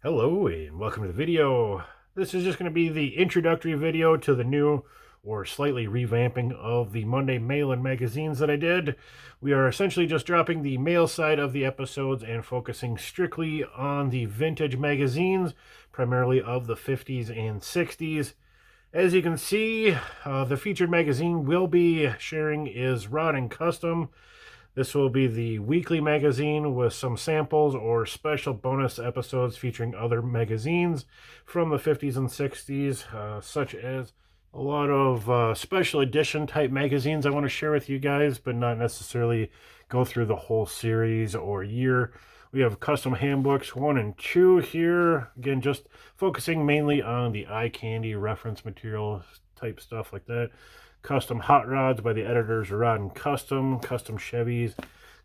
Hello and welcome to the video. This is just going to be the introductory video to the new or slightly revamping of the Monday mail-in magazines that I did. We are essentially just dropping the mail side of the episodes and focusing strictly on the vintage magazines, primarily of the 50s and 60s. As you can see, the featured magazine we'll be sharing is Rod&Custom. This will be the weekly magazine with some samples or special bonus episodes featuring other magazines from the 50s and 60s, such as a lot of special edition type magazines I want to share with you guys, but not necessarily go through the whole series or year. We have custom handbooks 1 and 2 here. Again, just focusing mainly on the eye candy reference material type stuff like that. Custom hot rods by the editors Rod&Custom, custom Chevys,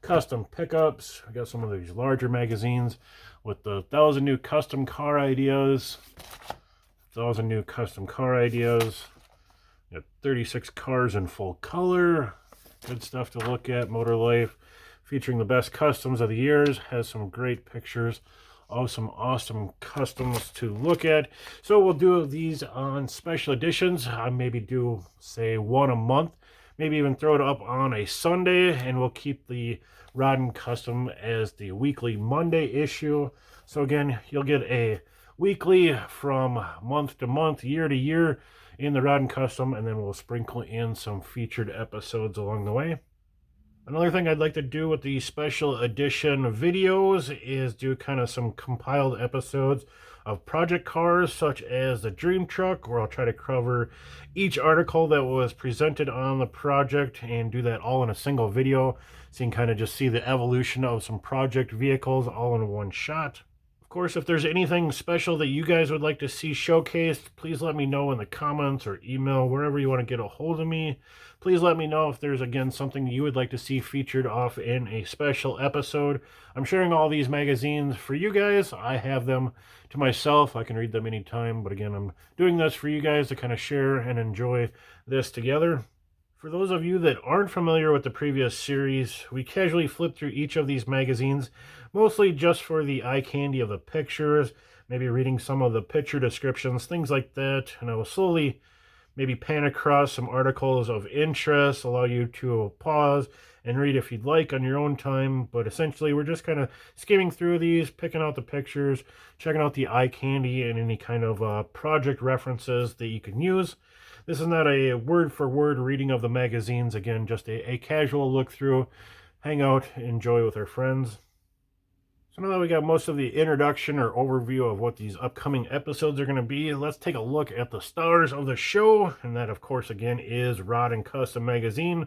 custom pickups. I got some of these larger magazines with the 1,000 new custom car ideas. 1,000 new custom car ideas. Got 36 cars in full color. Good stuff to look at. Motor Life, featuring the best customs of the years. Has some great pictures of some awesome customs to look at. So we'll do these on special editions. I maybe do, say, one a month. Maybe even throw it up on a Sunday, and we'll keep the Rod&Custom as the weekly Monday issue. So again, you'll get a weekly from month to month, year to year in the Rod&Custom, and then we'll sprinkle in some featured episodes along the way. Another thing I'd like to do with the special edition videos is do kind of some compiled episodes of project cars, such as the Dream Truck, where I'll try to cover each article that was presented on the project and do that all in a single video, so you can kind of just see the evolution of some project vehicles all in one shot. Of course, if there's anything special that you guys would like to see showcased, please let me know in the comments or email, wherever you want to get a hold of me. Please let me know if there's, again, something you would like to see featured off in a special episode. I'm sharing all these magazines for you guys. I have them to myself. I can read them anytime, but again, I'm doing this for you guys to kind of share and enjoy this together. For those of you that aren't familiar with the previous series, we casually flip through each of these magazines, mostly just for the eye candy of the pictures, maybe reading some of the picture descriptions, things like that, and I will slowly maybe pan across some articles of interest, allow you to pause and read if you'd like on your own time. But essentially, we're just kind of skimming through these, picking out the pictures, checking out the eye candy and any kind of project references that you can use. This is not a word-for-word reading of the magazines. Again, just a casual look through, hang out, enjoy with our friends. So now that we got most of the introduction or overview of what these upcoming episodes are going to be, let's take a look at the stars of the show. And that, of course, again, is Rod&Custom magazine.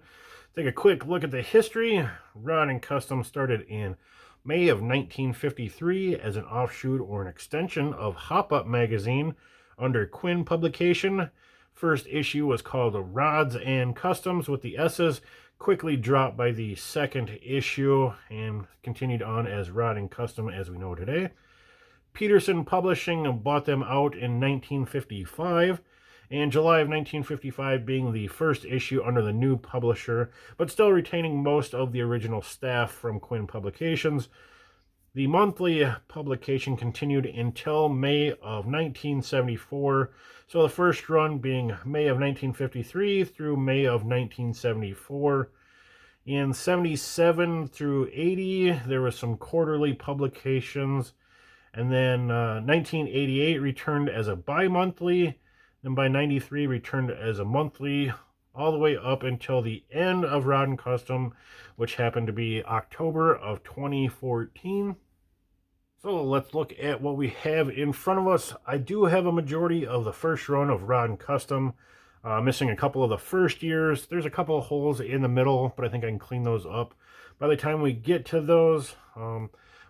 Take a quick look at the history. Rod&Custom started in May of 1953 as an offshoot or an extension of Hop Up magazine under Quinn publication. First issue was called Rods and Customs with the S's, quickly dropped by the second issue and continued on as Rod&Custom as we know today. Peterson Publishing bought them out in 1955, and July of 1955 being the first issue under the new publisher, but still retaining most of the original staff from Quinn Publications. The monthly publication continued until May of 1974, so the first run being May of 1953 through May of 1974. In 77 through 80, there was some quarterly publications, and then 1988 returned as a bi-monthly, then by 93 returned as a monthly, all the way up until the end of Rod&Custom, which happened to be October of 2014. So let's look at what we have in front of us. I do have a majority of the first run of Rod&Custom, missing a couple of the first years. There's a couple of holes in the middle, but I think I can clean those up by the time we get to those.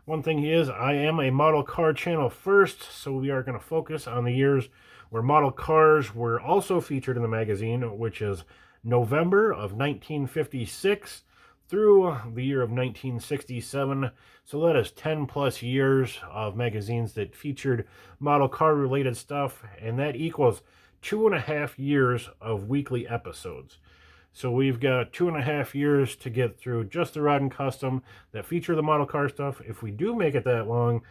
One thing is, I am a model car channel first, so we are going to focus on the years where model cars were also featured in the magazine, which is November of 1956 through the year of 1967. So that is 10 plus years of magazines that featured model car related stuff, and that equals 2.5 years of weekly episodes. So we've got 2.5 years to get through just the Rod&Custom that feature the model car stuff. If we do make it that long,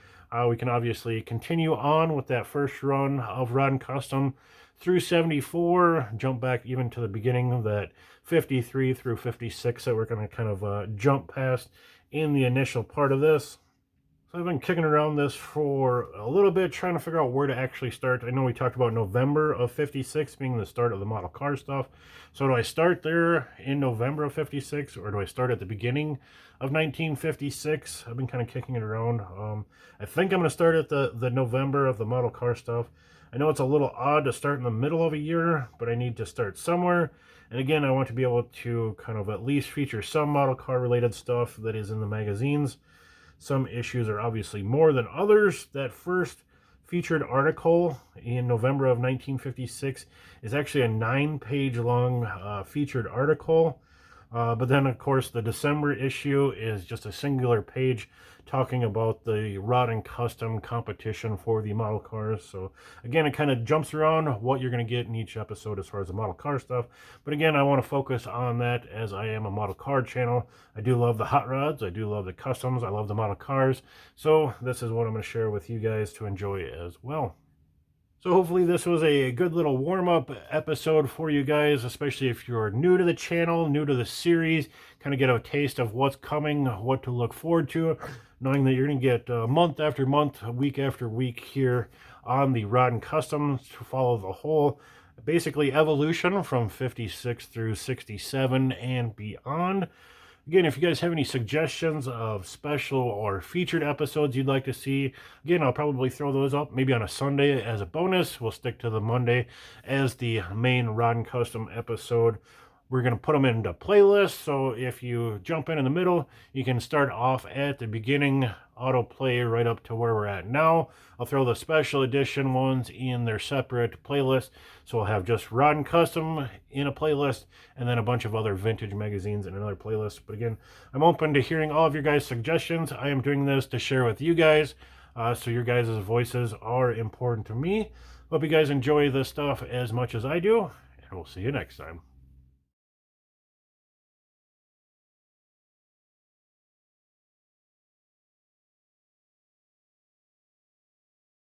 we can obviously continue on with that first run of Rod&Custom through 74, jump back even to the beginning of that 53 through 56 that we're going to kind of jump past in the initial part of this. So I've been kicking around this for a little bit, trying to figure out where to actually start. I know we talked about November of 56 being the start of the model car stuff. So do I start there in November of 56, or do I start at the beginning of 1956? I've been kind of kicking it around. I think I'm going to start at the November of the model car stuff. I know it's a little odd to start in the middle of a year, but I need to start somewhere. And again, I want to be able to kind of at least feature some model car related stuff that is in the magazines. Some issues are obviously more than others. That first featured article in November of 1956 is actually a 9-page long featured article. But then, of course, the December issue is just a singular page talking about the Rod&Custom competition for the model cars. So, again, it kind of jumps around what you're going to get in each episode as far as the model car stuff. But, again, I want to focus on that as I am a model car channel. I do love the hot rods. I do love the customs. I love the model cars. So, this is what I'm going to share with you guys to enjoy as well. So hopefully this was a good little warm-up episode for you guys, especially if you're new to the channel, new to the series, kind of get a taste of what's coming, what to look forward to, knowing that you're going to get month after month, week after week here on the Rod&Custom to follow the whole, basically, evolution from 56 through 67 and beyond. Again, if you guys have any suggestions of special or featured episodes you'd like to see, again, I'll probably throw those up maybe on a Sunday as a bonus. We'll stick to the Monday as the main Rod&Custom episode. We're going to put them into playlists, so if you jump in the middle, you can start off at the beginning, autoplay right up to where we're at now. I'll throw the special edition ones in their separate playlist, so we'll have just Rod&Custom in a playlist, and then a bunch of other vintage magazines in another playlist. But again, I'm open to hearing all of your guys' suggestions. I am doing this to share with you guys, so your guys' voices are important to me. Hope you guys enjoy this stuff as much as I do, and we'll see you next time.